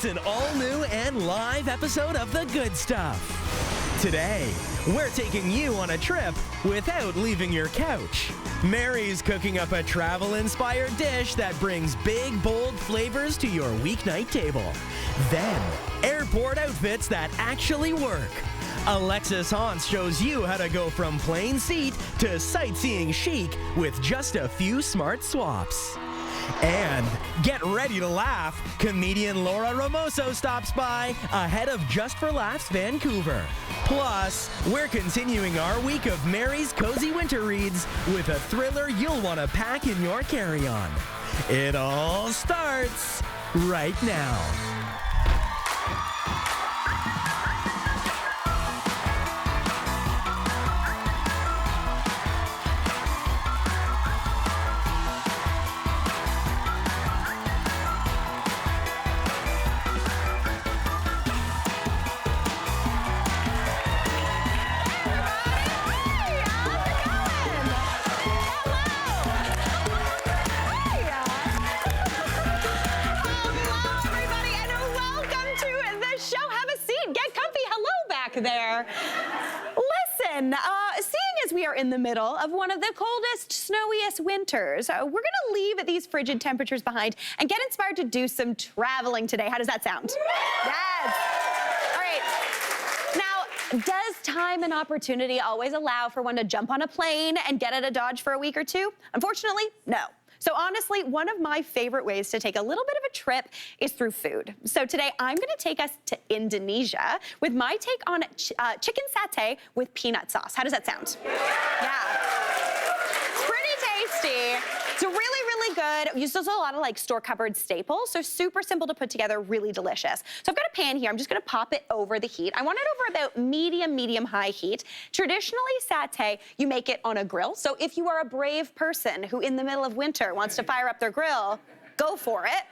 It's an all-new and live episode of The Good Stuff. Today, we're taking you on a trip without leaving your couch. Mary's cooking up a travel-inspired dish that brings big, bold flavors to your weeknight table. Then, airport outfits that actually work. Alexis Hans shows you how to go from plain seat to sightseeing chic with just a few smart swaps. And get ready to laugh. Comedian Laura Ramoso stops by ahead of Just for Laughs Vancouver. Plus, we're continuing our week of Mary's Cozy Winter Reads with a thriller you'll want to pack in your carry-on. It all starts right now. There. Listen, seeing as we are in the middle of one of the coldest, snowiest winters, we're gonna leave these frigid temperatures behind and get inspired to do some traveling today. How does that sound? Yes. All right. Now, does time and opportunity always allow for one to jump on a plane and get out of Dodge for a week or two? Unfortunately, no. So honestly, one of my favorite ways to take a little bit of a trip is through food. So today, I'm gonna take us to Indonesia with my take on chicken satay with peanut sauce. How does that sound? Yeah. It's pretty tasty. It's really, really good. Uses a lot of like store-cupboard staples, so super simple to put together, really delicious. So I've got a pan here. I'm just gonna pop it over the heat. I want it over about medium-high heat. Traditionally, satay, you make it on a grill. So if you are a brave person who in the middle of winter wants to fire up their grill, go for it.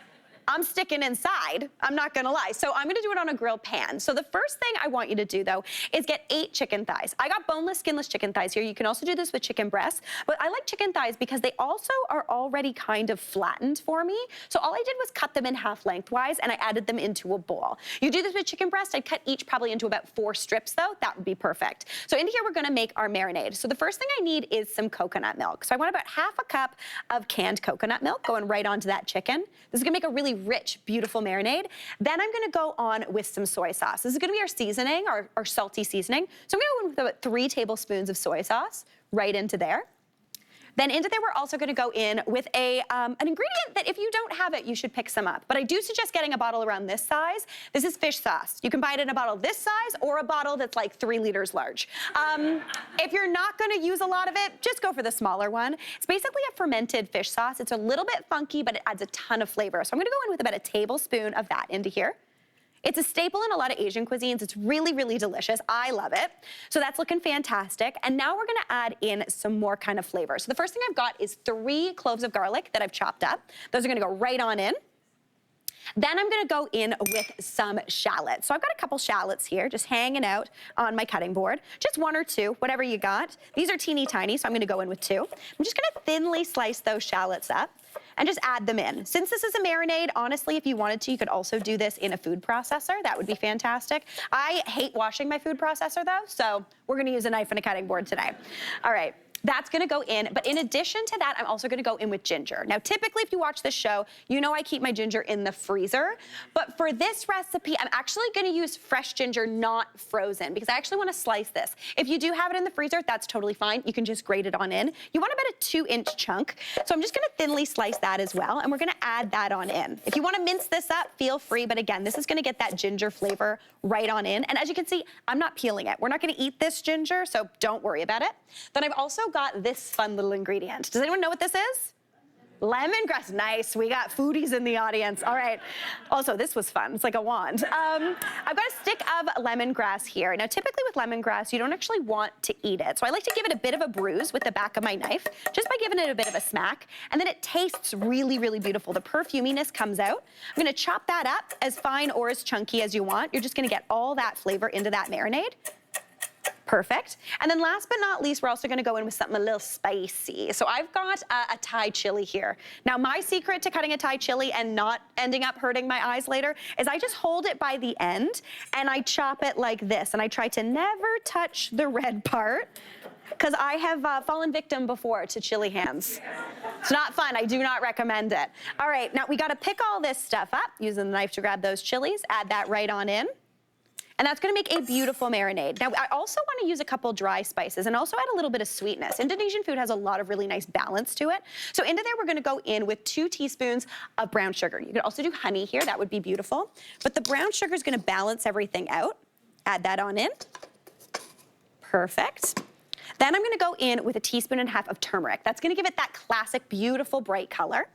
I'm sticking inside, I'm not gonna lie. So I'm gonna do it on a grill pan. So the first thing I want you to do though is get 8 chicken thighs. I got boneless, skinless chicken thighs here. You can also do this with chicken breasts, but I like chicken thighs because they also are already kind of flattened for me. So all I did was cut them in half lengthwise and I added them into a bowl. You do this with chicken breast, I'd cut each probably into about 4 strips though. That would be perfect. So in here we're gonna make our marinade. So the first thing I need is some coconut milk. So I want about half a cup of canned coconut milk going right onto that chicken. This is gonna make a really rich, beautiful marinade. Then I'm gonna go on with some soy sauce. This is gonna be our seasoning, our salty seasoning. So I'm gonna go in with about 3 tablespoons of soy sauce right into there. Then into there, we're also gonna go in with an ingredient that if you don't have it, you should pick some up. But I do suggest getting a bottle around this size. This is fish sauce. You can buy it in a bottle this size or a bottle that's like 3 liters large. If you're not gonna use a lot of it, just go for the smaller one. It's basically a fermented fish sauce. It's a little bit funky, but it adds a ton of flavor. So I'm gonna go in with about a tablespoon of that into here. It's a staple in a lot of Asian cuisines. It's really, really delicious. I love it. So that's looking fantastic. And now we're gonna add in some more kind of flavor. So the first thing I've got is 3 cloves of garlic that I've chopped up. Those are gonna go right on in. Then I'm gonna go in with some shallots. So I've got a couple shallots here, just hanging out on my cutting board. Just 1 or 2, whatever you got. These are teeny tiny, so I'm gonna go in with 2. I'm just gonna thinly slice those shallots up and just add them in. Since this is a marinade, honestly, if you wanted to, you could also do this in a food processor. That would be fantastic. I hate washing my food processor though, so we're gonna use a knife and a cutting board today. All right. That's gonna go in, but in addition to that, I'm also gonna go in with ginger. Now, typically, if you watch this show, you know I keep my ginger in the freezer, but for this recipe, I'm actually gonna use fresh ginger, not frozen, because I actually wanna slice this. If you do have it in the freezer, that's totally fine. You can just grate it on in. You want about a 2-inch chunk, so I'm just gonna thinly slice that as well, and we're gonna add that on in. If you wanna mince this up, feel free, but again, this is gonna get that ginger flavor right on in, and as you can see, I'm not peeling it. We're not gonna eat this ginger, so don't worry about it. Then I've also got this fun little ingredient. Does anyone know what this is? Lemongrass, nice. We got foodies in the audience. All right. Also, this was fun. It's like a wand. I've got a stick of lemongrass here. Now, typically with lemongrass, you don't actually want to eat it. So I like to give it a bit of a bruise with the back of my knife, just by giving it a bit of a smack. And then it tastes really, really beautiful. The perfuminess comes out. I'm gonna chop that up as fine or as chunky as you want. You're just gonna get all that flavor into that marinade. Perfect. And then last but not least, we're also gonna go in with something a little spicy. So I've got a Thai chili here. Now my secret to cutting a Thai chili and not ending up hurting my eyes later is I just hold it by the end and I chop it like this. And I try to never touch the red part because I have fallen victim before to chili hands. It's not fun, I do not recommend it. All right, now we gotta pick all this stuff up using the knife to grab those chilies, add that right on in. And that's gonna make a beautiful marinade. Now, I also wanna use a couple dry spices and also add a little bit of sweetness. Indonesian food has a lot of really nice balance to it. So into there, we're gonna go in with 2 teaspoons of brown sugar. You could also do honey here, that would be beautiful. But the brown sugar is gonna balance everything out. Add that on in. Perfect. Then I'm gonna go in with 1.5 teaspoons of turmeric. That's gonna give it that classic, beautiful, bright color.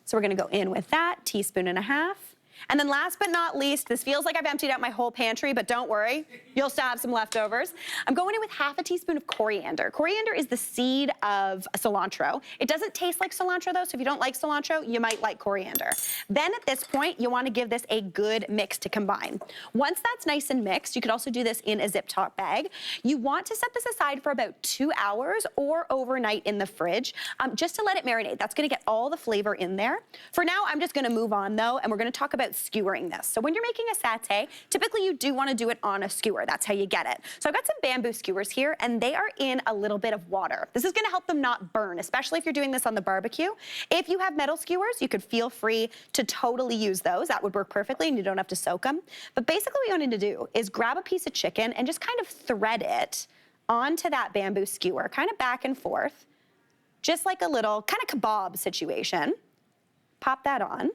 So we're gonna go in with that, 1.5 teaspoons. And then last but not least, this feels like I've emptied out my whole pantry, but don't worry, you'll still have some leftovers. I'm going in with 1/2 teaspoon of coriander. Coriander is the seed of cilantro. It doesn't taste like cilantro though, so if you don't like cilantro, you might like coriander. Then at this point, you wanna give this a good mix to combine. Once that's nice and mixed, you could also do this in a zip top bag. You want to set this aside for about 2 hours or overnight in the fridge, just to let it marinate. That's gonna get all the flavor in there. For now, I'm just gonna move on though, and we're gonna talk about skewering this. So when you're making a satay, typically you do want to do it on a skewer. That's how you get it. So I've got some bamboo skewers here, and they are in a little bit of water. This is going to help them not burn, especially if you're doing this on the barbecue. If you have metal skewers, you could feel free to totally use those. That would work perfectly, and you don't have to soak them. But basically what you want to do is grab a piece of chicken and just kind of thread it onto that bamboo skewer, kind of back and forth, just like a little kind of kebab situation. Pop that on.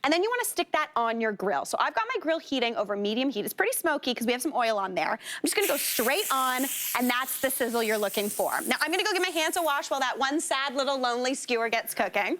And then you wanna stick that on your grill. So I've got my grill heating over medium heat. It's pretty smoky because we have some oil on there. I'm just gonna go straight on, and that's the sizzle you're looking for. Now I'm gonna go give my hands a wash while that one sad little lonely skewer gets cooking.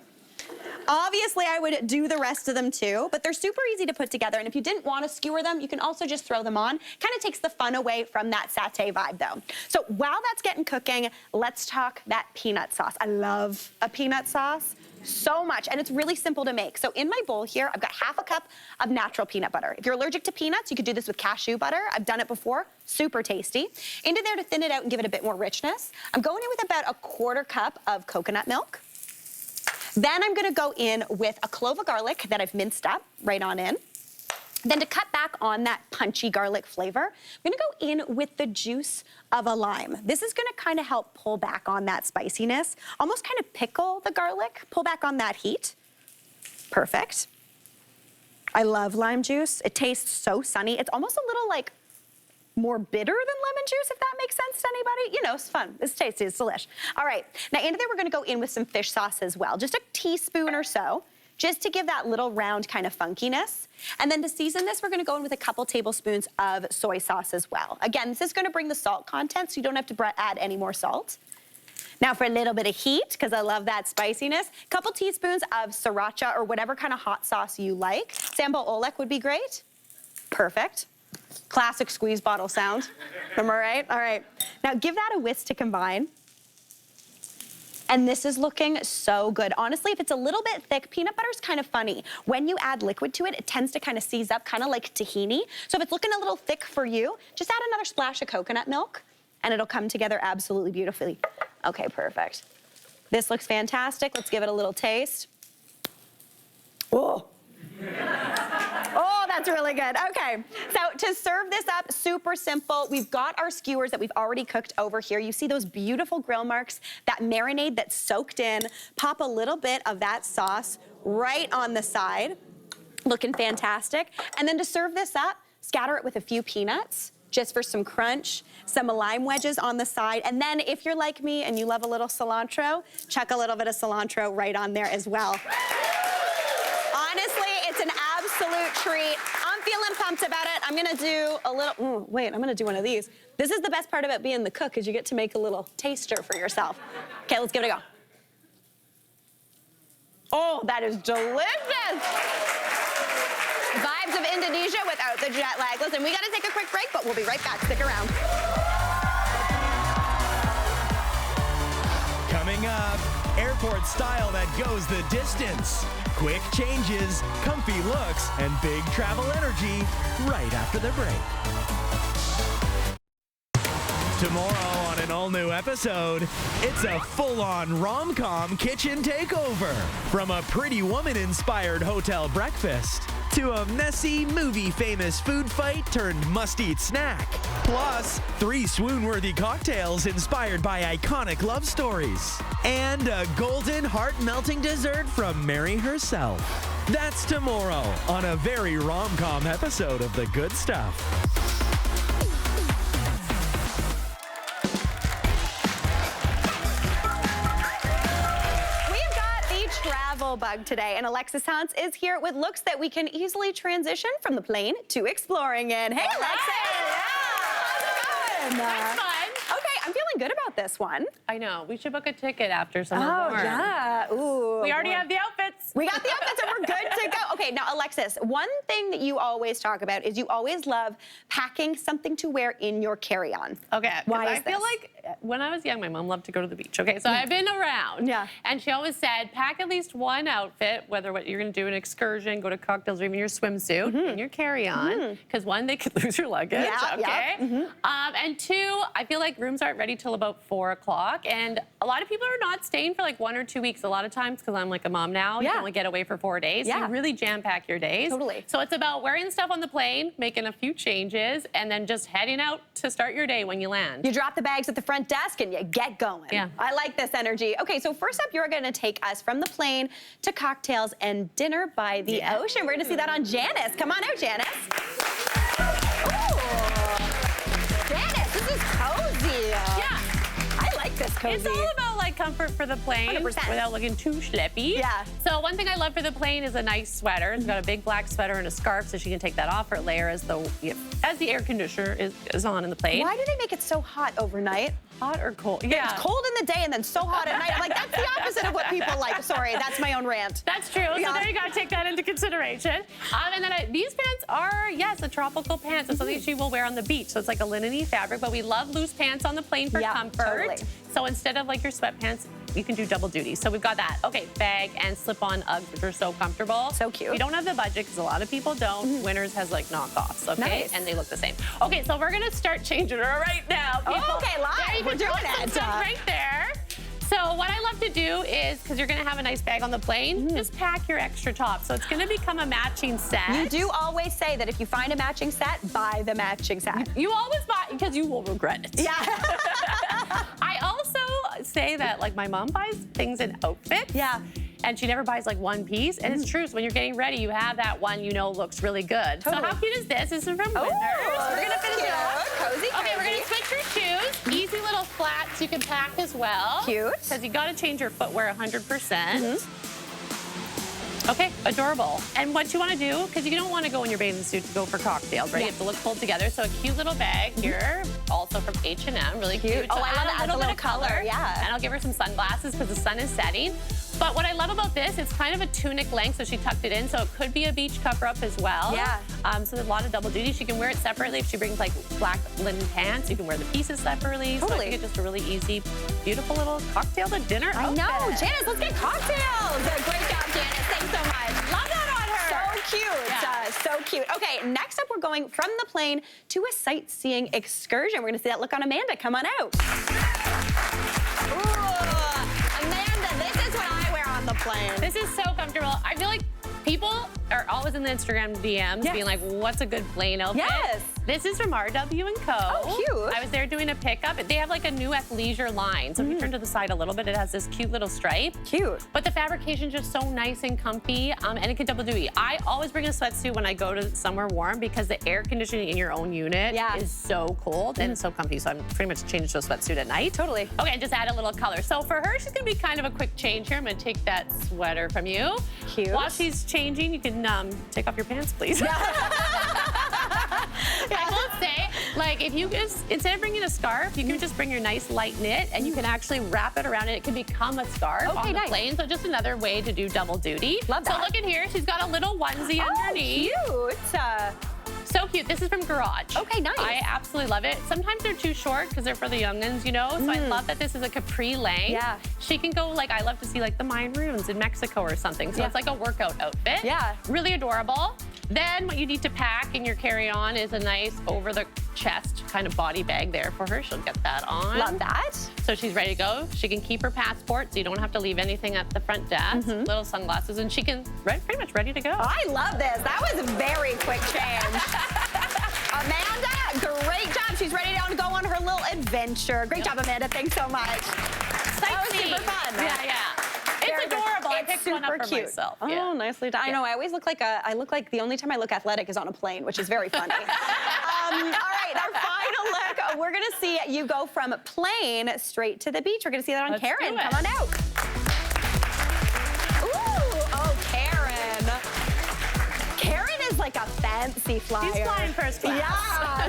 Obviously I would do the rest of them too, but they're super easy to put together. And if you didn't wanna skewer them, you can also just throw them on. Kind of takes the fun away from that satay vibe though. So while that's getting cooking, let's talk that peanut sauce. I love a peanut sauce so much, and it's really simple to make. So in my bowl here, I've got 1/2 cup of natural peanut butter. If you're allergic to peanuts, you could do this with cashew butter. I've done it before, super tasty. Into there to thin it out and give it a bit more richness, I'm going in with about 1/4 cup of coconut milk. Then I'm gonna go in with a clove of garlic that I've minced up, right on in. Then to cut back on that punchy garlic flavor, I'm gonna go in with the juice of a lime. This is gonna kind of help pull back on that spiciness, almost kind of pickle the garlic, pull back on that heat. Perfect. I love lime juice. It tastes so sunny. It's almost a little like more bitter than lemon juice, if that makes sense to anybody. You know, it's fun, it's tasty, it's delish. All right, now into there we're gonna go in with some fish sauce as well, just 1 teaspoon or so, just to give that little round kind of funkiness. And then to season this, we're gonna go in with a couple tablespoons of soy sauce as well. Again, this is gonna bring the salt content, so you don't have to add any more salt. Now for a little bit of heat, because I love that spiciness, a couple teaspoons of sriracha or whatever kind of hot sauce you like. Sambal olek would be great. Perfect. Classic squeeze bottle sound. Am I right? All right. Now give that a whisk to combine. And this is looking so good. Honestly, if it's a little bit thick, peanut butter is kind of funny. When you add liquid to it, it tends to kind of seize up, kind of like tahini. So if it's looking a little thick for you, just add another splash of coconut milk and it'll come together absolutely beautifully. Okay, perfect. This looks fantastic. Let's give it a little taste. Oh. Oh, that's really good. Okay, so to serve this up, super simple. We've got our skewers that we've already cooked over here. You see those beautiful grill marks, that marinade that's soaked in. Pop a little bit of that sauce right on the side. Looking fantastic. And then to serve this up, scatter it with a few peanuts, just for some crunch, some lime wedges on the side. And then if you're like me and you love a little cilantro, chuck a little bit of cilantro right on there as well. Honestly, it's an absolute treat. I'm feeling pumped about it. I'm gonna do a little, I'm gonna do one of these. This is the best part about being the cook, is you get to make a little taster for yourself. Okay, let's give it a go. Oh, that is delicious. Vibes of Indonesia without the jet lag. Listen, we gotta take a quick break, but we'll be right back. Stick around. Coming up, airport style that goes the distance. Quick changes, comfy looks, and big travel energy right after the break. Tomorrow on an all-new episode, it's a full-on rom-com kitchen takeover. From a Pretty Woman-inspired hotel breakfast to a messy, movie-famous food fight turned must-eat snack. Plus, 3 swoon-worthy cocktails inspired by iconic love stories. And a golden, heart-melting dessert from Mary herself. That's tomorrow on a very rom-com episode of The Good Stuff. Travel bug today, and Alexis Hans is here with looks that we can easily transition from the plane to exploring in. Hey, Alexis! How's it going? That's fun. Okay, I'm feeling good about this one. I know. We should book a ticket after someone warm. Yeah. Ooh. We already have the outfits. We got the outfits and we're good to go. Okay, now Alexis, one thing that you always talk about is you always love packing something to wear in your carry-on. Okay. Why I feel like when I was young, my mom loved to go to the beach. Okay, so I've been around. Yeah. And she always said, pack at least one outfit, whether what you're going to do an excursion, go to cocktails, or even your swimsuit, in your carry-on. Because one, they could lose your luggage. Yeah, okay. And 2, I feel like rooms aren't ready till about 4 o'clock. And a lot of people are not staying for like 1 or 2 weeks a lot of times because I'm like a mom now. You can only get away for 4 days. So you really jam-pack your days. Totally. So it's about wearing stuff on the plane, making a few changes, and then just heading out to start your day when you land. You drop the bags at the front desk and you get going. Yeah. I like this energy. Okay, so first up, you're gonna take us from the plane to cocktails and dinner by the ocean. We're gonna see that on Janice. Come on out, Janice. Ooh. Janice, this is cozy. Yeah. I like this cozy. It's all about like comfort for the plane 100%. without looking too schleppy. Yeah. So one thing I love for the plane is a nice sweater. It's got a big black sweater and a scarf, so she can take that off or layer as the air conditioner is on in the plane. Why do they make it so hot overnight? Hot or cold? Yeah. It's cold in the day and then so hot at night. I'm like, that's the opposite of what people like. Sorry, that's my own rant. That's true. So there you go. Take that into consideration. And then these pants are, yes, a tropical pants. It's something she will wear on the beach. So it's like a linen-y fabric, but we love loose pants on the plane for comfort. Totally. So instead of like your sweatpants, you can do double duty. So we've got that. Okay, bag and slip-on Uggs, which are so comfortable. So cute. We don't have the budget because a lot of people don't. Winners has like knockoffs, okay? Nice. And they look the same. Okay, so we're gonna start changing her right now, people. Oh, okay, live. There you We're can doing throw some it. stuff right there. So what I love to do is, because you're gonna have a nice bag on the plane, just pack your extra top. So it's gonna become a matching set. You do always say that if you find a matching set, buy the matching set. You always buy, because you will regret it. Yeah. I also say that like my mom buys things in outfits. Yeah. And she never buys like one piece. And it's true, so when you're getting ready, you have that one you know looks really good. Totally. So how cute is this? This is from Winners. We're gonna finish it off. Cozy, Okay, we're gonna switch your shoes. Easy little flats you can pack as well. Cute. Because you gotta change your footwear 100%. Okay, adorable. And what you want to do, because you don't want to go in your bathing suit to go for cocktails, right? You have to look pulled together. So a cute little bag here, also from H&M, really cute. Oh, So I love that. add a little bit of color. Yeah. And I'll give her some sunglasses because the sun is setting. But what I love about this, it's kind of a tunic length, so she tucked it in, so it could be a beach cover-up as well. Yeah. So there's a lot of double duty. She can wear it separately. If she brings like black linen pants, you can wear the pieces separately. Totally. So I think it's just a really easy, beautiful little cocktail to dinner I know. outfit. Janice, let's get cocktails. Great job, Janice. Thanks so much. Love that on her. So cute. Yeah. So cute. Okay, next up, we're going from the plane to a sightseeing excursion. We're going to see that look on Amanda. Come on out. Ooh, Amanda, this is what I wear on the plane. This is so comfortable. I feel like people are always in the Instagram DMs being like, what's a good plane outfit? Yes. This is from RW & Co. Oh, cute. I was there doing a pickup. They have like a new athleisure line. So if you turn to the side a little bit, it has this cute little stripe. Cute. But the fabrication's just so nice and comfy, and it can double duty. I always bring a sweatsuit when I go to somewhere warm because the air conditioning in your own unit is so cold and so comfy. So I'm pretty much changing to a sweatsuit at night. Totally. Okay, and just add a little color. So for her, she's gonna be kind of a quick change here. I'm gonna take that sweater from you. Cute. While she's changing, you can take off your pants, please. I will say, like, if you just, instead of bringing a scarf, you can just bring your nice light knit and you can actually wrap it around and it can become a scarf on the plane. So just another way to do double duty. Love that. So look in here, she's got a little onesie underneath. Cute. So cute. This is from Garage. Okay, nice. I absolutely love it. Sometimes they're too short because they're for the youngins, you know? So I love that this is a capri length. Yeah. She can go, like, I love to see, like, the Mayan ruins in Mexico or something. So it's like a workout outfit. Yeah. Really adorable. Then what you need to pack in your carry-on is a nice over-the-chest kind of body bag there for her. She'll get that on. Love that. So she's ready to go. She can keep her passport, so you don't have to leave anything at the front desk. Little sunglasses, and she can pretty much ready to go. I love this. That was a very quick change. Amanda, great job. She's ready to go on her little adventure. Great job, Amanda. Thanks so much. That was super fun. Yeah. It's adorable. I picked one up for cute. myself. Oh, nicely done. I know. I always look like I look like the only time I look athletic is on a plane, which is very funny. All right, our final look. We're gonna see you go from plane straight to the beach. We're gonna see that on Let's Karen. do it. Come on out. Ooh, oh, Karen. Karen is like a fancy flyer. She's flying first class. Yeah.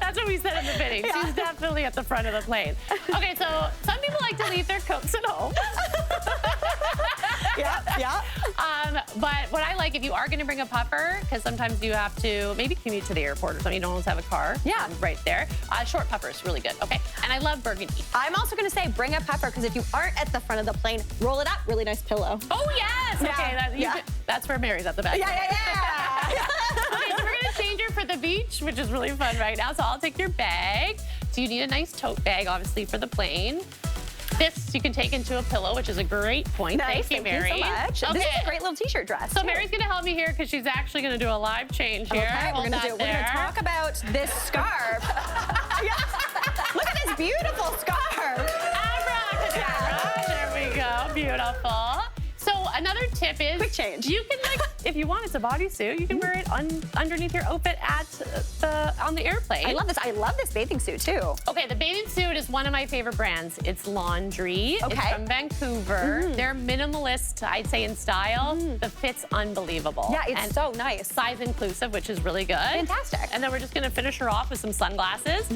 That's what we said in the fitting. She's definitely at the front of the plane. Okay, so some people like to leave their coats at home. Yeah. But what I like, if you are going to bring a puffer, because sometimes you have to maybe commute to the airport or something, you don't always have a car. Yeah. Right there. Short puffer is really good. Okay, and I love burgundy. I'm also gonna say bring a puffer because if you aren't at the front of the plane, roll it up. Really nice pillow. Oh yes. Yeah. Okay, that's where Mary's at the back. Yeah. Okay, so we're gonna change her for the beach, which is really fun right now. So I'll take your bag. So you need a nice tote bag, obviously, for the plane. This you can take into a pillow, which is a great point. Nice. Thank you, Mary. Thank you so much. Okay. This is a great little t-shirt dress. So too. Mary's gonna help me here because she's actually gonna do a live change here. Okay, Hold we're that gonna there. talk about this scarf. Look at this beautiful scarf. Abracadabra. There we go. Beautiful. So another tip is Quick change. You can if you want, it's a bodysuit. You can wear it underneath your outfit on the airplane. I love this. I love this bathing suit too. Okay, the bathing suit is one of my favorite brands. It's Laundry. Okay. It's from Vancouver. They're minimalist, I'd say, in style. The fit's unbelievable. Yeah, it's and so nice. size inclusive, which is really good. Fantastic. And then we're just gonna finish her off with some sunglasses.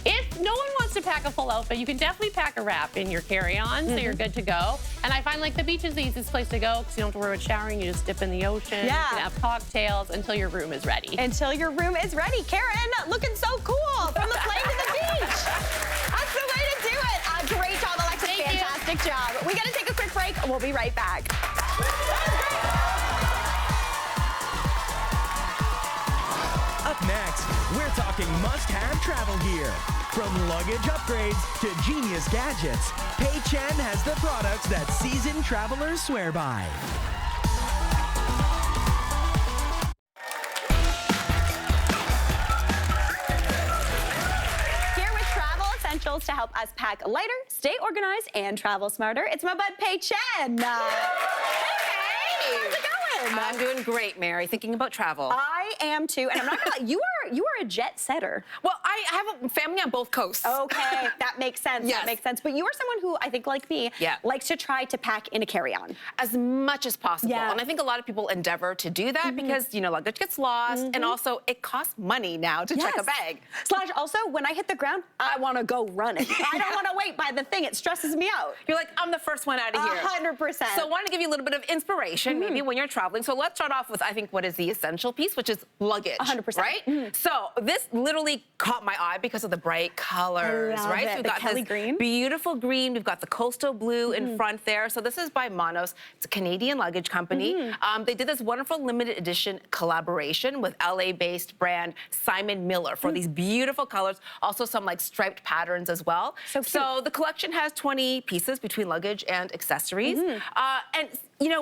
If no one wants to pack a full outfit, you can definitely pack a wrap in your carry-on, so you're good to go. And I find like the beach is the easiest place to go because you don't have to worry about showering. You just dip in the ocean. Yeah. You can have cocktails until your room is ready. Until your room is ready. Karen, looking so cool from the plane to the beach. That's the way to do it. Great job, Alexis. Thank you. Fantastic job. We got to take a quick break. We'll be right back. Up next, we're talking must-have travel gear. From luggage upgrades to genius gadgets, Pei Chen has the products that seasoned travelers swear by. Here with travel essentials to help us pack lighter, stay organized, and travel smarter. It's my bud, Pei Chen. Hey, how's it going? I'm doing great, Mary. Thinking about travel. I am too, and I'm not gonna lie, you are a jet setter. Well, I have a family on both coasts. Okay, that makes sense. Yes. That makes sense. But you are someone who I think, like me, Yeah. likes to try to pack in a carry-on. As much as possible. Yeah. And I think a lot of people endeavor to do that because, luggage gets lost. And also, it costs money now to check a bag. Slash, also, when I hit the ground, I want to go running. I don't want to wait by the thing. It stresses me out. You're like, I'm the first one out of here. 100%. So I want to give you a little bit of inspiration, maybe when you're traveling. So let's start off with, I think, what is the essential piece, which is luggage. 100%. Right? So this literally caught my eye because of the bright colors, love right? it. So we've The got Kelly this green. beautiful green. We've got the coastal blue in front there. So this is by Monos. It's a Canadian luggage company. They did this wonderful limited edition collaboration with LA-based brand Simon Miller for these beautiful colors. Also some like striped patterns as well. So cute. So the collection has 20 pieces between luggage and accessories. And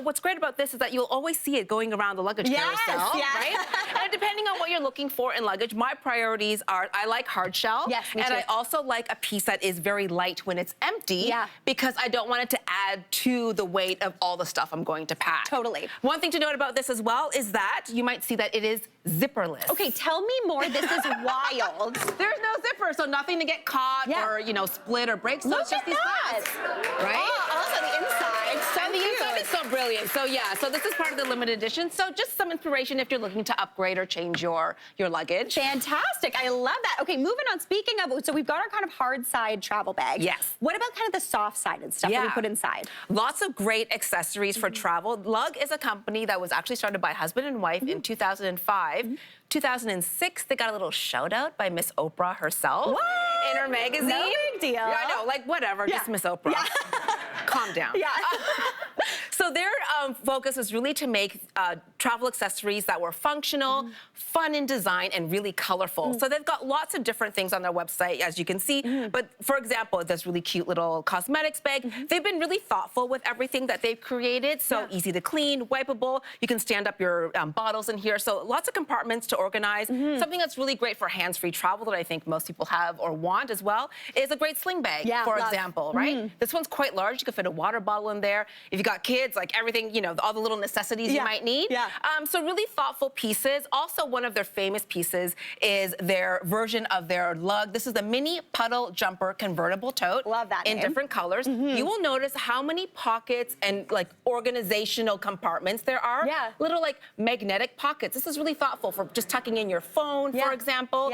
what's great about this is that you'll always see it going around the luggage carousel, right? And depending on what you're looking for in luggage, my priorities are I like hard shell. Yes, me and too. I also like a piece that is very light when it's empty because I don't want it to add to the weight of all the stuff I'm going to pack. Totally. One thing to note about this as well is that you might see that it is zipperless. Okay, tell me more. This is wild. There's no zipper, so nothing to get caught or, split or break. So Look it's just at these that. flaps, right? Oh, also the inside. So And the cute. inside is so brilliant. So yeah, so this is part of the limited edition. So just some inspiration if you're looking to upgrade or change your luggage. Fantastic. I love that. Okay, moving on. Speaking of, so we've got our kind of hard side travel bag. Yes. What about kind of the soft sided stuff that we Yeah. put inside? Lots of great accessories for travel. Lug is a company that was actually started by husband and wife in 2005. 2006, they got a little shout out by Miss Oprah herself in her magazine. No big deal. Yeah, I know, like whatever, just Miss Oprah. Calm down. Yeah. So So their focus was really to make travel accessories that were functional, fun in design, and really colorful. So they've got lots of different things on their website, as you can see. But for example, this really cute little cosmetics bag. They've been really thoughtful with everything that they've created. So easy to clean, wipeable. You can stand up your bottles in here. So lots of compartments to organize. Something that's really great for hands-free travel that I think most people have or want as well is a great sling bag, for example, right? This one's quite large. You can fit a water bottle in there. If you got kids, like everything, you know, all the little necessities you might need. So really thoughtful pieces. Also, one of their famous pieces is their version of their lug. This is the mini puddle jumper convertible tote. Love that in name. different colors. You will notice how many pockets and like organizational compartments there are. Little like magnetic pockets. This is really thoughtful for just tucking in your phone, for example,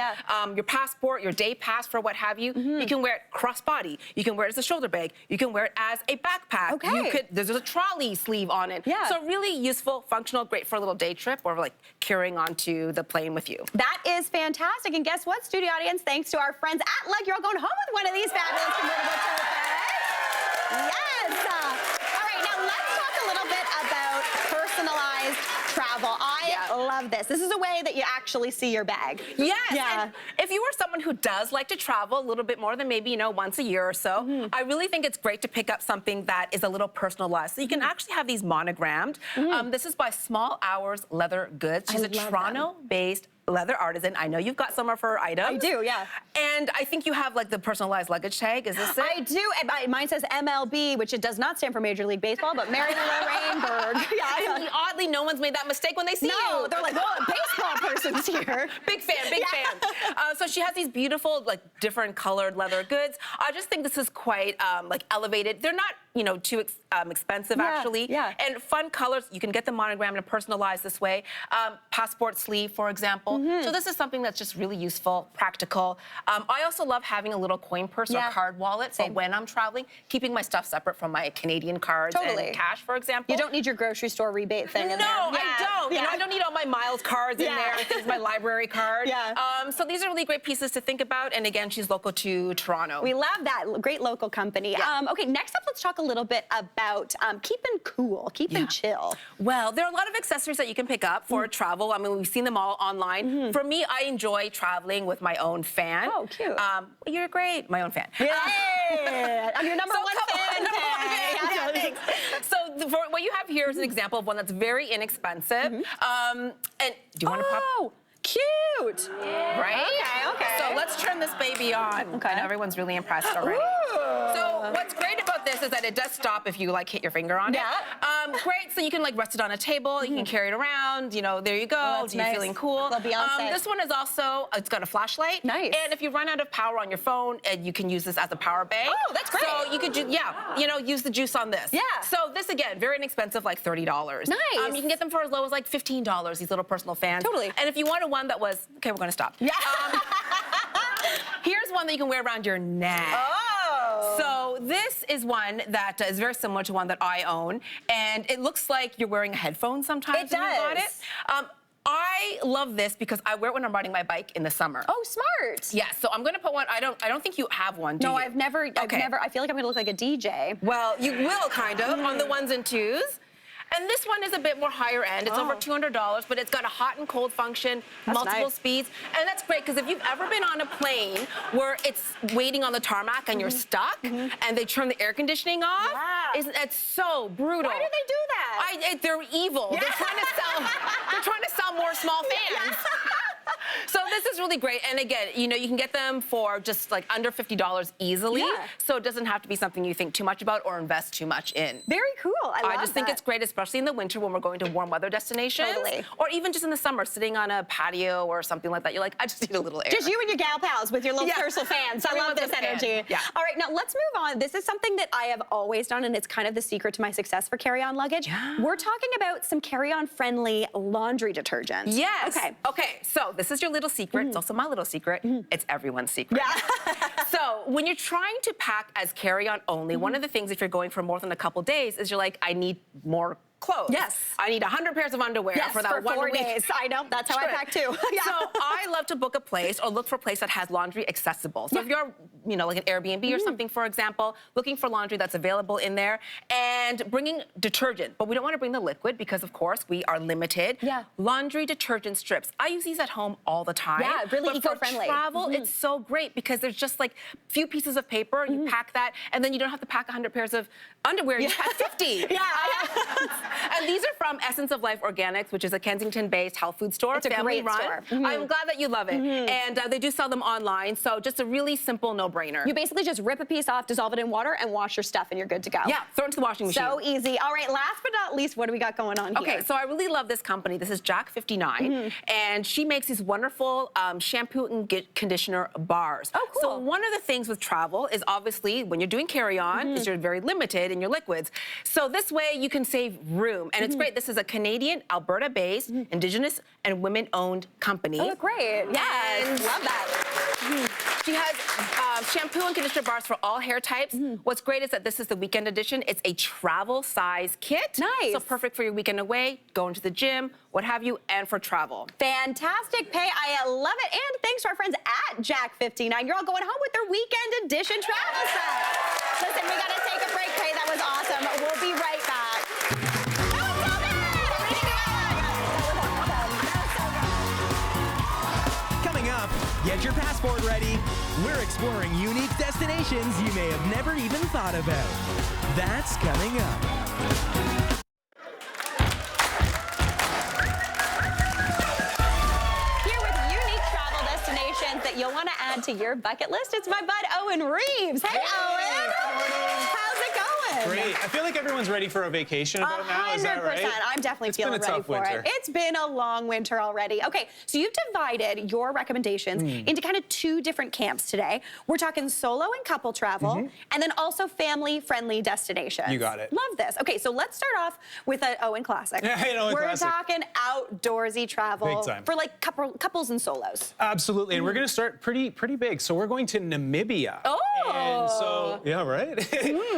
your passport, your day pass for what have you. You can wear it crossbody. You can wear it as a shoulder bag. You can wear it as a backpack. There's a trolley sleeve on it. So really useful, functional, great for a little day trip or like carrying onto the plane with you. That is fantastic. And guess what, studio audience? Thanks to our friends at Lug, you're all going home with one of these fabulous convertible tote bags. Yes. All right, now let's talk a little bit about personalized travel. I love this. This is a way that you actually see your bag. Yes. And if you are someone who does like to travel a little bit more than maybe, you know, once a year or so, I really think it's great to pick up something that is a little personalized. So you can actually have these monogrammed. This is by Small Hours Leather Goods. She's a Toronto-based leather artisan. I know you've got some of her items. I do, And I think you have like the personalized luggage tag. Is this it? I do. And mine says MLB, which it does not stand for Major League Baseball, but Mary Lorraine Berg. And oddly, no one's made that mistake when they see you. No, they're like, whoa, a baseball person's here. Big fan, big fan. So she has these beautiful, like, different colored leather goods. I just think this is quite, like, elevated. They're not, you know, too expensive, actually. And fun colors. You can get them monogrammed and personalized this way. Passport sleeve, for example. So this is something that's just really useful, practical. I also love having a little coin purse or card wallet for when I'm traveling, keeping my stuff separate from my Canadian cards and cash, for example. You don't need your grocery store rebate thing in there. No, I don't. You know, I don't need all my miles cards in there. This is my library card. So these are really great pieces to think about. And again, she's local to Toronto. We love that. Great local company. Okay, next up, let's talk a little bit about keeping cool, keeping chill. Well, there are a lot of accessories that you can pick up for travel. I mean, we've seen them all online. For me, I enjoy traveling with my own fan. Oh, cute. You're great. My own fan. Yeah. I'm your number one fan. Yeah, thanks. So for what you have here is an example of one that's very inexpensive. And do you want to pop? Oh, cute. Right? Okay. So let's turn this baby on. I know everyone's really impressed already. So what's great about this is that it does stop if you like hit your finger on it. Great, so you can like rest it on a table, you can carry it around, you know, there you go. You're feeling cool. This one is also, it's got a flashlight. Nice. And if you run out of power on your phone, you can use this as a power bank. Oh, that's great. So you could, you know, use the juice on this. So this again, very inexpensive, like $30. Nice. You can get them for as low as like $15, these little personal fans. And if you wanted one that was, okay, we're gonna stop. Here's one that you can wear around your neck. So this is one that is very similar to one that I own, and it looks like you're wearing a headphone sometimes. It when you got does. it. I love this because I wear it when I'm riding my bike in the summer. Oh, smart. Yeah, so I'm gonna put one. I don't think you have one, do you? No, I've never. I feel like I'm gonna look like a DJ. Well, you will kind of on the ones and twos. And this one is a bit more higher end. It's over $200, but it's got a hot and cold function, multiple speeds. And that's great, because if you've ever been on a plane where it's waiting on the tarmac and you're stuck, and they turn the air conditioning off, it's so brutal. Why do they do that? They're evil. They're trying to sell more small fans. So this is really great. And again, you know, you can get them for just like under $50 easily. So it doesn't have to be something you think too much about or invest too much in. Very cool. I just think it's great, especially in the winter when we're going to warm weather destinations. Or even just in the summer, sitting on a patio or something like that. You're like, I just need a little air. Just you and your gal pals with your little personal fans. I love this energy. All right, now let's move on. This is something that I have always done, and it's kind of the secret to my success for carry-on luggage. We're talking about some carry-on friendly laundry detergent. Yes. Okay, so this is your little secret. It's also my little secret. It's everyone's secret. So when you're trying to pack as carry-on only, one of the things if you're going for more than a couple days is you're like, I need more clothes. Yes. I need 100 pairs of underwear for that for 1 4 week. days. I know, that's how I pack too. Yeah. So I love to book a place or look for a place that has laundry accessible. So if you're, like an Airbnb or something, for example, looking for laundry that's available in there, and bringing detergent, but we don't want to bring the liquid because, of course, we are limited. Yeah. Laundry detergent strips. I use these at home all the time. Yeah, really but eco-friendly. For travel, it's so great because there's just like a few pieces of paper, you pack that, and then you don't have to pack 100 pairs of underwear, you pack 50. Yeah. And these are from Essence of Life Organics, which is a Kensington-based health food store. It's a family great run. store. I'm glad that you love it. And they do sell them online, so just a really simple no-brainer. You basically just rip a piece off, dissolve it in water, and wash your stuff, and you're good to go. Yeah, throw it into the washing machine. So easy. All right, last but not least, what do we got going on here? Okay, so I really love this company. This is Jack 59, and she makes these wonderful shampoo and conditioner bars. Oh, cool. So one of the things with travel is obviously when you're doing carry-on, is you're very limited in your liquids. So this way you can save room, and it's great. This is a Canadian, Alberta-based, Indigenous and women-owned company. Oh, great. Yes, love that. She has shampoo and conditioner bars for all hair types. What's great is that this is the weekend edition. It's a travel size kit. Nice. So perfect for your weekend away, going to the gym, what have you, and for travel. Fantastic pay. I love it. And thanks to our friends at Jack59. You're all going home with their weekend edition travel set. Listen, we got to take a break. Pay, that was awesome. We'll be right back. That was so good. Coming up, get your passport ready. We're exploring unique destinations you may have never even thought about. That's coming up. Here with unique travel destinations that you'll want to add to your bucket list, it's my bud Owen Reeves. Hey, Owen. How's it going? Great. I feel like everyone's ready for a vacation about now. Is that right? 100%. I'm definitely It's been feeling a ready tough for winter. it. It's been a long winter already. Okay, so you've divided your recommendations into kind of 2 different camps today. We're talking solo and couple travel, and then also family-friendly destinations. You got it. Love this. Okay, so let's start off with an Owen classic. Yeah, an Owen We're classic. talking outdoorsy travel Big time. for like couples and solos. Absolutely, and we're going to start pretty big. So we're going to Namibia. Oh! And so, yeah, right?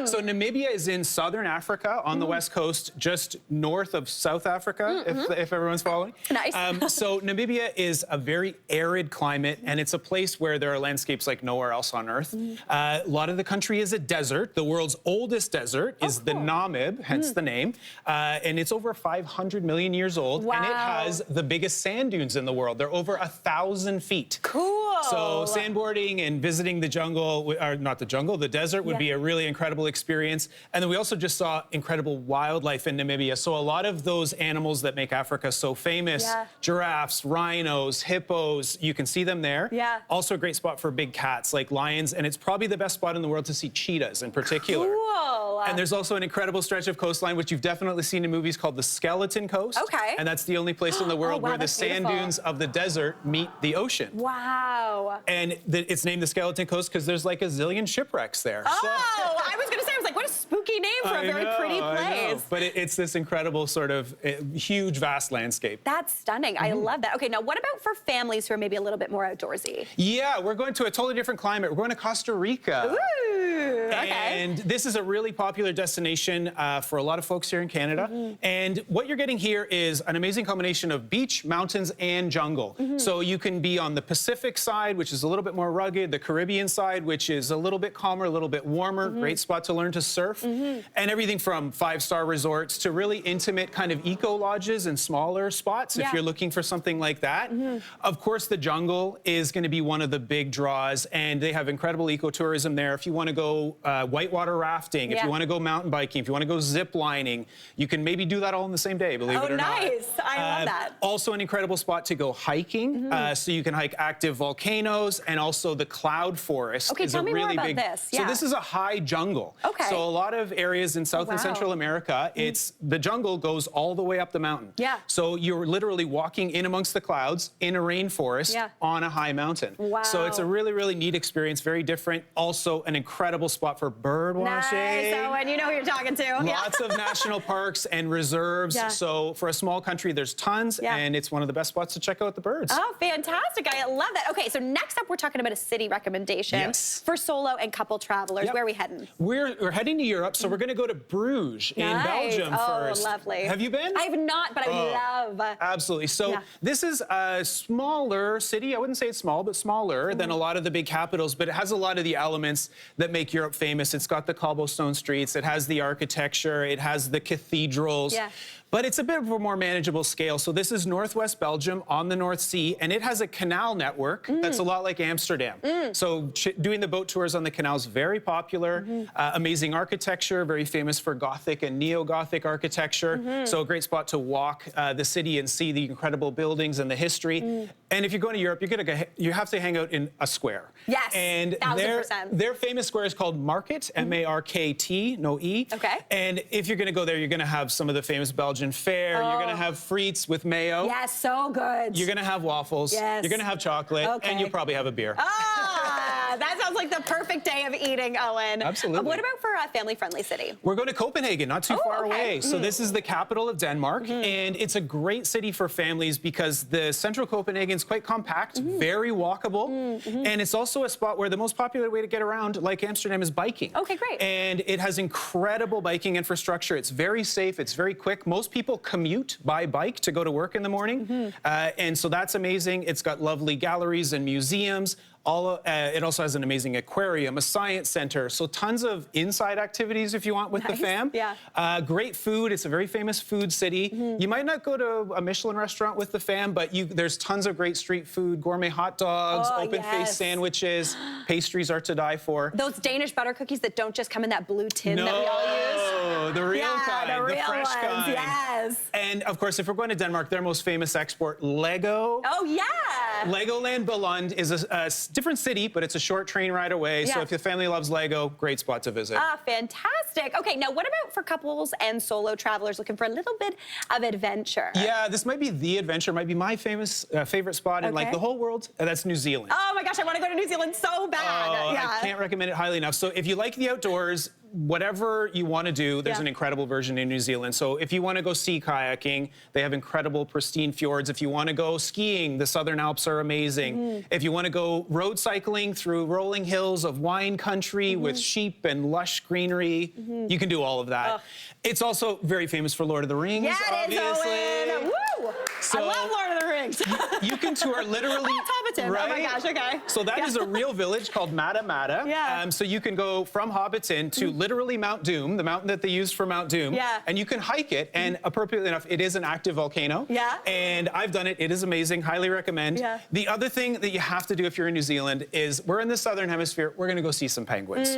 So Namibia is in southern Africa on the west coast, just north of South Africa, if everyone's following. Nice. So Namibia is a very arid climate, and it's a place where there are landscapes like nowhere else on Earth. A lot of the country is a desert. The world's oldest desert is the Namib, hence the name. And it's over 500 million years old, and it Wow. has the biggest sand dunes in the world. They're over 1,000 feet. Cool. So sandboarding and visiting the jungle, or not the jungle, the desert would be a really incredible experience. And then we also just saw incredible wildlife in Namibia. So a lot of those animals that make Africa so famous, giraffes, rhinos, hippos, you can see them there. Yeah. Also a great spot for big cats like lions. And it's probably the best spot in the world to see cheetahs in particular. Cool. And there's also an incredible stretch of coastline, which you've definitely seen in movies, called the Skeleton Coast. Okay. And that's the only place in the world wow, where the that's sand beautiful. dunes of the desert meet the ocean. Wow. And it's named the Skeleton Coast because there's like a zillion shipwrecks there. Oh, I was going to say, I was like, what a spooky name for a very pretty I know. place. But it's this incredible sort of huge, vast landscape. That's stunning. I love that. Okay, now what about for families who are maybe a little bit more outdoorsy? Yeah, we're going to a totally different climate. We're going to Costa Rica. Ooh, okay. And this is a really popular destination for a lot of folks here in Canada. And what you're getting here is an amazing combination of beach, mountains, and jungle. So you can be on the Pacific side, which is a little bit more rugged, the Caribbean side, which is a little bit calmer, a little bit warmer, great spot to learn to surf. And everything from 5-star resorts to really intimate kind of eco lodges and smaller spots if you're looking for something like that. Of course, the jungle is going to be one of the big draws, and they have incredible ecotourism there. If you want to go whitewater rafting, if you want to go mountain biking, if you want to go zip lining, you can maybe do that all in the same day, believe it or not. Oh, nice. I love that. Also an incredible spot to go hiking. So you can hike active volcanoes, and also the cloud forest Okay, is tell a me more really about big. this. So Yeah. this is a high jungle. Okay. So a lot of areas in South and wow. Central America, it's the jungle goes all the way up the mountain. Yeah. So you're literally walking in amongst the clouds in a rainforest on a high mountain. Wow. So it's a really, really neat experience, very different. Also an incredible spot for bird watching. Nice, Owen. You know who you're talking to. Lots of national parks and reserves. Yeah. So for a small country, there's tons, and it's one of the best spots to check out the birds. Oh, fantastic. I love that. Okay, so next up, we're talking about a city recommendation Yes. for solo and couple travelers. Yep. Where are we heading? We're heading to Europe, so we're going to go to Bruges in Belgium first. Oh, lovely. Have you been? I have not, but I would love. Absolutely. So this is a smaller city. I wouldn't say it's small, but smaller than a lot of the big capitals, but it has a lot of the elements that make Europe famous. It's got the cobblestone streets, it has the architecture, it has the cathedrals. Yeah. But it's a bit of a more manageable scale. So this is northwest Belgium on the North Sea, and it has a canal network that's a lot like Amsterdam. So doing the boat tours on the canal is very popular. Amazing architecture, very famous for Gothic and Neo-Gothic architecture. So a great spot to walk the city and see the incredible buildings and the history. And if you're going to Europe, you have to hang out in a square. Yes, and 1000%. their famous square is called Market, M-A-R-K-T, no E. Okay. And if you're going to go there, you're going to have some of the famous Belgian fare. You're going to have frites with mayo. Yes, so good. You're going to have waffles. Yes. You're going to have chocolate. Okay. And you'll probably have a beer. That sounds like the perfect day of eating, Owen. Absolutely. What about for a family-friendly city? We're going to Copenhagen, not too far away. So this is the capital of Denmark, and it's a great city for families because the central Copenhagen is quite compact, very walkable, and it's also a spot where the most popular way to get around, like Amsterdam, is biking. Okay, great. And it has incredible biking infrastructure. It's very safe. It's very quick. Most people commute by bike to go to work in the morning, and so that's amazing. It's got lovely galleries and museums. It also has an amazing aquarium, a science center, so tons of inside activities if you want with the fam. Yeah. Great food. It's a very famous food city. You might not go to a Michelin restaurant with the fam, but there's tons of great street food, gourmet hot dogs, open-faced sandwiches. Pastries are to die for. Those Danish butter cookies that don't just come in that blue tin that we all use. The real kind, the fresh ones, kind. Yes. And of course, if we're going to Denmark, their most famous export, Lego. Oh, yeah. Legoland Billund is a different city, but it's a short train ride away. So if your family loves Lego, great spot to visit. Fantastic. Okay, now what about for couples and solo travelers looking for a little bit of adventure? Yeah, this might be the adventure, might be my favorite spot in like the whole world. That's New Zealand. Oh my gosh, I want to go to New Zealand so bad. I can't recommend it highly enough. So if you like the outdoors, whatever you want to do, there's an incredible version in New Zealand. So if you want to go sea kayaking, they have incredible pristine fjords. If you want to go skiing, the Southern Alps are amazing. If you want to go road cycling through rolling hills of wine country with sheep and lush greenery, you can do all of that. It's also very famous for Lord of the Rings, obviously. It is, Owen. Woo! So I love Lord of the Rings. you can tour literally. Hobbiton. Right? Oh my gosh, okay. So that is a real village called Mata Mata. Yeah. So you can go from Hobbiton to literally Mount Doom, the mountain that they used for Mount Doom. Yeah. And you can hike it, and appropriately enough, it is an active volcano. Yeah. And I've done it. It is amazing. Highly recommend. Yeah. The other thing that you have to do if you're in New Zealand is we're in the Southern Hemisphere. We're going to go see some penguins.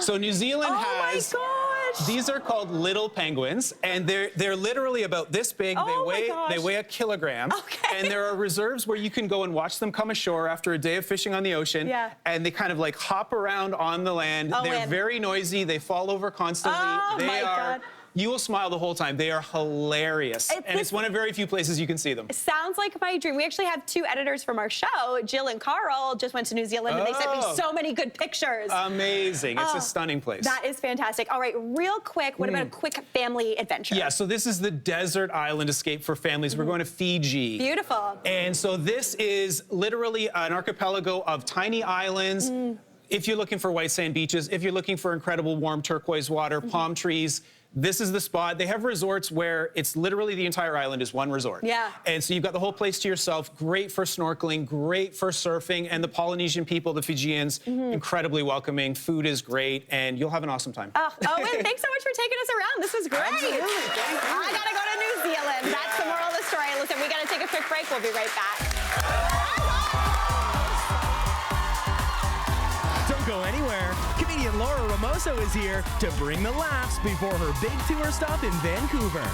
So New Zealand has. Oh my gosh. These are called little penguins, and they're literally about this big. They weigh a kilogram. Okay. And there are reserves where you can go and watch them come ashore after a day of fishing on the ocean. Yeah. And they kind of like hop around on the land. They're very noisy. They fall over constantly. Oh my God. You will smile the whole time. They are hilarious. And it's one of very few places you can see them. It sounds like my dream. We actually have two editors from our show. Jill and Carl just went to New Zealand, and they sent me so many good pictures. Amazing. It's a stunning place. That is fantastic. All right, real quick, what about a quick family adventure? Yeah, so this is the desert island escape for families. We're going to Fiji. Beautiful. And so this is literally an archipelago of tiny islands. If you're looking for white sand beaches, if you're looking for incredible warm turquoise water, palm trees, this is the spot. They have resorts where it's literally the entire island is one resort. Yeah. And so you've got the whole place to yourself. Great for snorkeling, great for surfing, and the Polynesian people, the Fijians, incredibly welcoming. Food is great, and you'll have an awesome time. Owen, thanks so much for taking us around. This was great. Absolutely. Thank you. I gotta go to New Zealand. Yeah. That's the moral of the story. Listen, we gotta take a quick break. We'll be right back. Don't go anywhere. Comedian Laura Ramoso is here to bring the laughs before her big tour stop in Vancouver.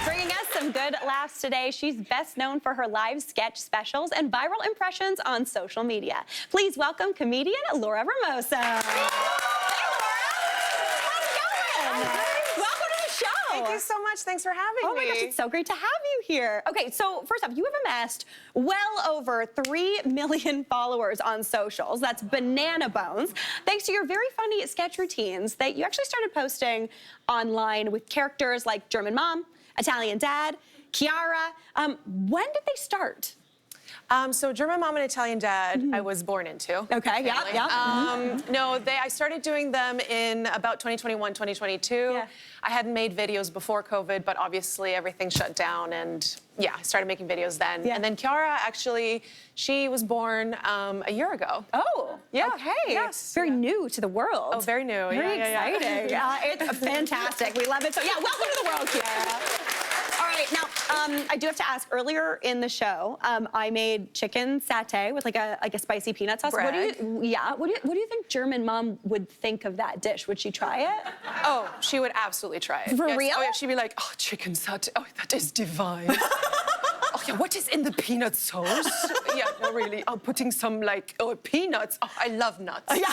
Bringing us some good laughs today. She's best known for her live sketch specials and viral impressions on social media. Please welcome comedian Laura Ramoso. Hey, Laura. How's it going? Welcome to the show. Thank you so much. Thanks for having me. Oh my gosh, it's so great to have you here. Okay, so first off, you have amassed well over 3 million followers on socials. That's banana bones. Thanks to your very funny sketch routines that you actually started posting online with characters like German mom, Italian dad, Chiara. When did they start? So German mom and Italian dad, I was born into. Okay, yeah, family. yeah. No, I started doing them in about 2021, 2022. Yeah. I hadn't made videos before COVID, but obviously everything shut down, and yeah, I started making videos then. Yeah. And then Chiara, actually, she was born a year ago. Oh, Yeah, okay. yes, Very yeah. new to the world. Oh, very new. Very Yeah. exciting. It's fantastic. We love it. So yeah, welcome to the world, Chiara. All right, now I do have to ask. Earlier in the show, I made chicken satay with like a spicy peanut sauce. Berg. What do you think German mom would think of that dish? Would she try it? Oh, she would absolutely try it. For Yes. real? Oh, yeah, she'd be like, oh, chicken satay. Oh, that is divine. Oh, yeah, what is in the peanut sauce? Yeah, no, really. Oh, putting some, like, peanuts. Oh, I love nuts. Yeah.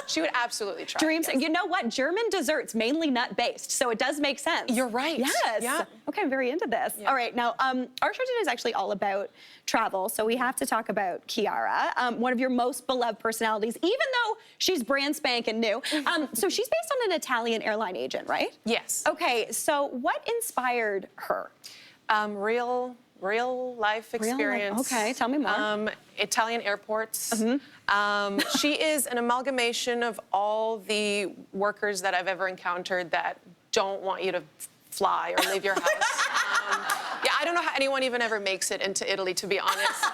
She would absolutely try Dreams. it. Yes. You know what? German desserts mainly nut-based, so it does make sense. You're right. Yes. Yeah. Okay, I'm very into this. Yeah. All right, now our show today is actually all about travel, so we have to talk about Chiara, one of your most beloved personalities, even though she's brand spanking new. So she's based on an Italian airline agent, right? Yes. Okay, so what inspired her? Real life experience. Okay, tell me more. Italian airports. She is an amalgamation of all the workers that I've ever encountered that don't want you to fly or leave your house. Yeah, I don't know how anyone even ever makes it into Italy, to be honest.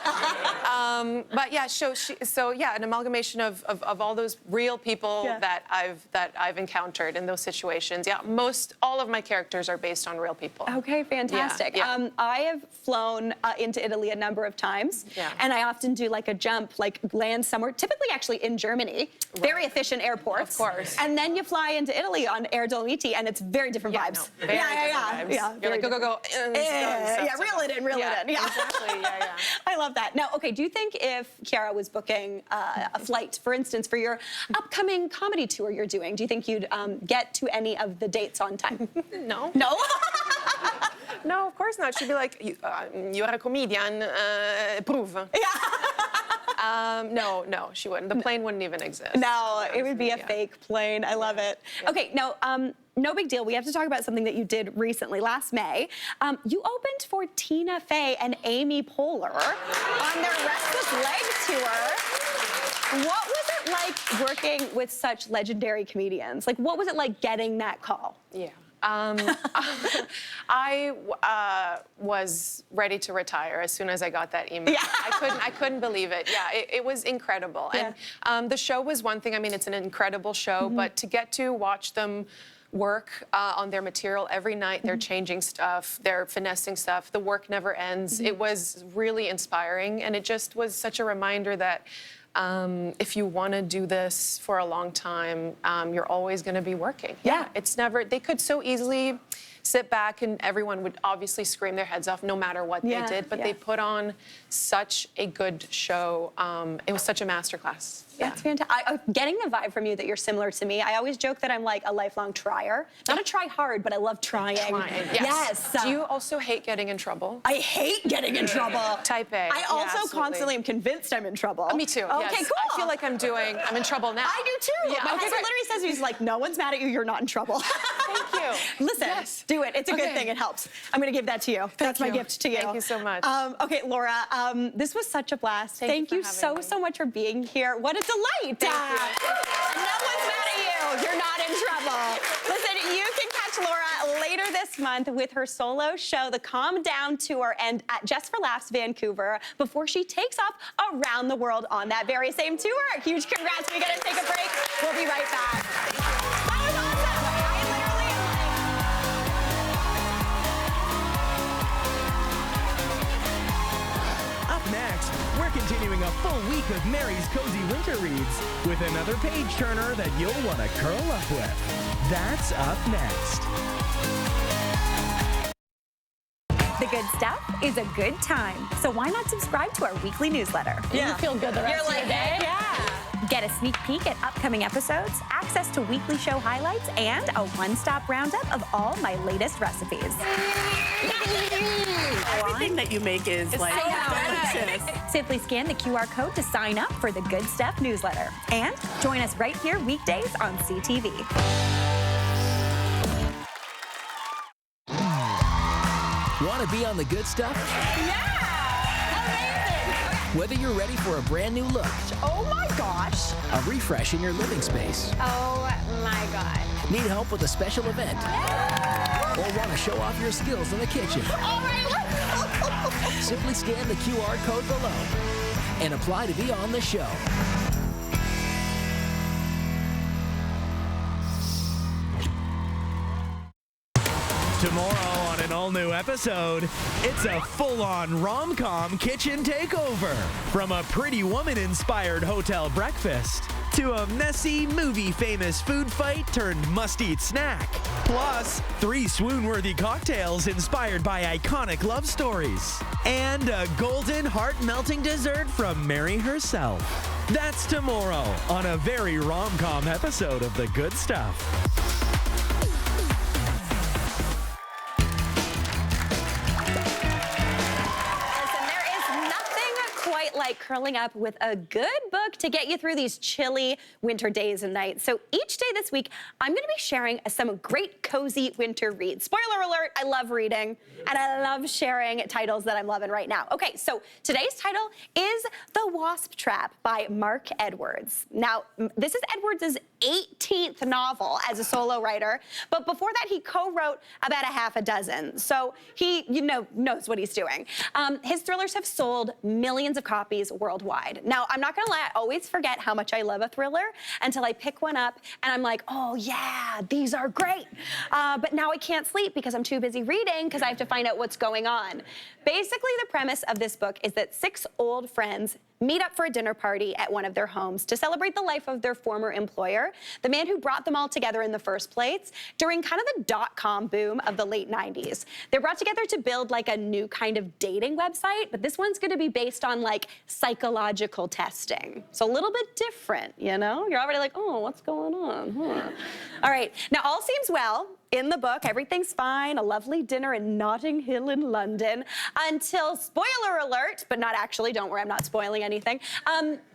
But yeah, so yeah, an amalgamation of all those real people that I've encountered in those situations. Yeah, all of my characters are based on real people. Okay, fantastic. Yeah. I have flown into Italy a number of times, and I often do like a jump, like land somewhere, typically actually in Germany, very efficient airports. Of course. And then you fly into Italy on Air Dolomiti, and it's very different vibes. No, very different vibes. You're like, go. Yeah, reel it in. Yeah, exactly. Yeah. I love that. Now, okay, do you think if Chiara was booking a flight, for instance, for your upcoming comedy tour you're doing, do you think you'd get to any of the dates on time? No. No? No, of course not. She'd be like, you are a comedian, prove. Yeah. No, she wouldn't. The plane wouldn't even exist. No, it would be a fake plane. I love it. Yeah. Okay, now, no big deal. We have to talk about something that you did recently, last May. You opened for Tina Fey and Amy Poehler on their Restless Leg tour. What was it like working with such legendary comedians? Like, what was it like getting that call? Yeah. I was ready to retire as soon as I got that email. Yeah. I couldn't believe it. Yeah, it was incredible. Yeah. And the show was one thing. I mean, it's an incredible show, but to get to watch them work on their material every night, they're changing stuff, they're finessing stuff, the work never ends. It was really inspiring, and it just was such a reminder that if you want to do this for a long time, you're always going to be working. Yeah. It's never, they could so easily sit back and everyone would obviously scream their heads off no matter what they did, but they put on such a good show. It was such a masterclass. That's fantastic. Getting the vibe from you that you're similar to me. I always joke that I'm like a lifelong trier. Not a try hard, but I love trying. Yes. Do you also hate getting in trouble? I hate getting in trouble. Type A. I also constantly am convinced I'm in trouble. Me too. Okay, yes. cool. I feel like I'm in trouble now. I do too. Yeah, My okay, husband great. literally says, he's like, no one's mad at you, you're not in trouble. Thank you. Listen, do it. It's a good thing. It helps. I'm going to give that to you. That's my gift to you. Thank you so much. Okay, Laura, this was such a blast. Thank you so much for being here. What a delight. Thank you. And no one's mad at you. You're not in trouble. Listen, you can catch Laura later this month with her solo show, The Calm Down Tour, and at Just for Laughs Vancouver before she takes off around the world on that very same tour. Huge congrats. We got to take a break. We'll be right back. That was awesome. I literally am like... Up next, we're continuing a full week of Mary's Cozy Winter Reads with another page-turner that you'll want to curl up with. That's up next. The good stuff is a good time, so why not subscribe to our weekly newsletter? You feel good the rest of the day. Get a sneak peek at upcoming episodes, access to weekly show highlights, and a one-stop roundup of all my latest recipes. Everything that you make is like delicious. Simply scan the QR code to sign up for the Good Stuff newsletter. And join us right here weekdays on CTV. Want to be on the good stuff? Yeah! Amazing! Whether you're ready for a brand new look, Oh my gosh! a refresh in your living space, Oh my god. need help with a special event, or want to show off your skills in the kitchen, All right, let's simply scan the QR code below and apply to be on the show. Tomorrow on an all-new episode, it's a full-on rom-com kitchen takeover. From a Pretty Woman-inspired hotel breakfast to a messy, movie-famous food fight turned must-eat snack. Plus, 3 swoon-worthy cocktails inspired by iconic love stories. And a golden, heart-melting dessert from Mary herself. That's tomorrow on a very rom-com episode of The Good Stuff. like curling up with a good book to get you through these chilly winter days and nights. So each day this week, I'm going to be sharing some great cozy winter reads. Spoiler alert, I love reading and I love sharing titles that I'm loving right now. Okay, so today's title is The Wasp Trap by Mark Edwards. Now, this is Edwards' 18th novel as a solo writer, but before that he co-wrote about a half a dozen. So he, knows what he's doing. His thrillers have sold millions of copies worldwide. Now, I'm not gonna lie, I always forget how much I love a thriller until I pick one up and I'm like, oh yeah, these are great. But now I can't sleep because I'm too busy reading because I have to find out what's going on. Basically, the premise of this book is that 6 old friends meet up for a dinner party at one of their homes to celebrate the life of their former employer, the man who brought them all together in the first place during kind of the dot-com boom of the late 90s. They're brought together to build like a new kind of dating website, but this one's gonna be based on like psychological testing. So a little bit different, you know? You're already like, oh, what's going on? All right, now all seems well. In the book, everything's fine, a lovely dinner in Notting Hill in London, until, spoiler alert, but not actually, don't worry, I'm not spoiling anything,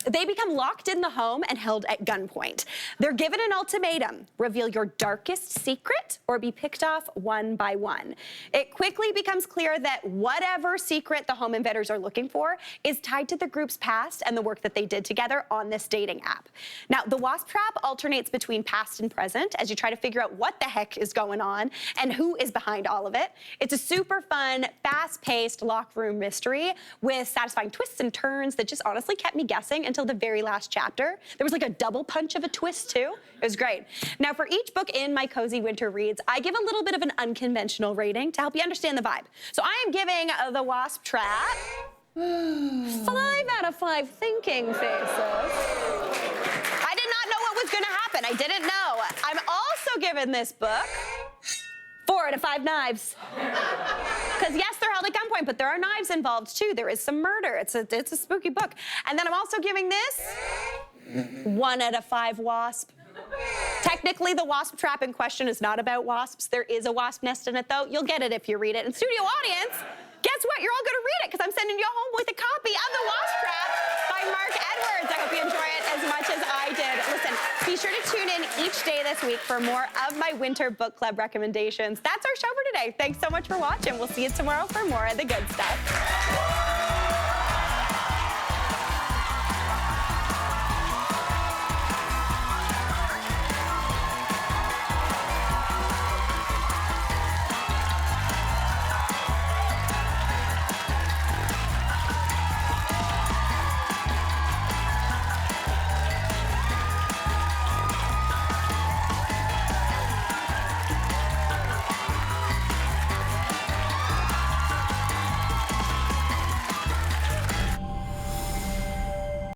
they become locked in the home and held at gunpoint. They're given an ultimatum: reveal your darkest secret or be picked off one by one. It quickly becomes clear that whatever secret the home invaders are looking for is tied to the group's past and the work that they did together on this dating app. Now, the Wasp Trap alternates between past and present as you try to figure out what the heck is going on and who is behind all of it. It's a super fun, fast-paced locked room mystery with satisfying twists and turns that just honestly kept me guessing until the very last chapter. There was like a double punch of a twist too. It was great. Now, for each book in my Cozy Winter Reads, I give a little bit of an unconventional rating to help you understand the vibe. So I am giving The Wasp Trap 5 out of 5 thinking faces. I did not know what was gonna happen. I didn't know. I'm also giving this book 4 out of 5 knives. Because yes, they're held at gunpoint, but there are knives involved too. There is some murder. It's a spooky book. And then I'm also giving this 1 out of 5 wasp. Technically, the wasp trap in question is not about wasps. There is a wasp nest in it, though. You'll get it if you read it. And studio audience, guess what? You're all going to read it because I'm sending you home with a copy of The Wasp Trap by Mark Edwards. I hope you enjoy it as much as I did. Listen, be sure to tune in each day this week for more of my winter book club recommendations. That's our show for today. Thanks so much for watching. We'll see you tomorrow for more of the good stuff.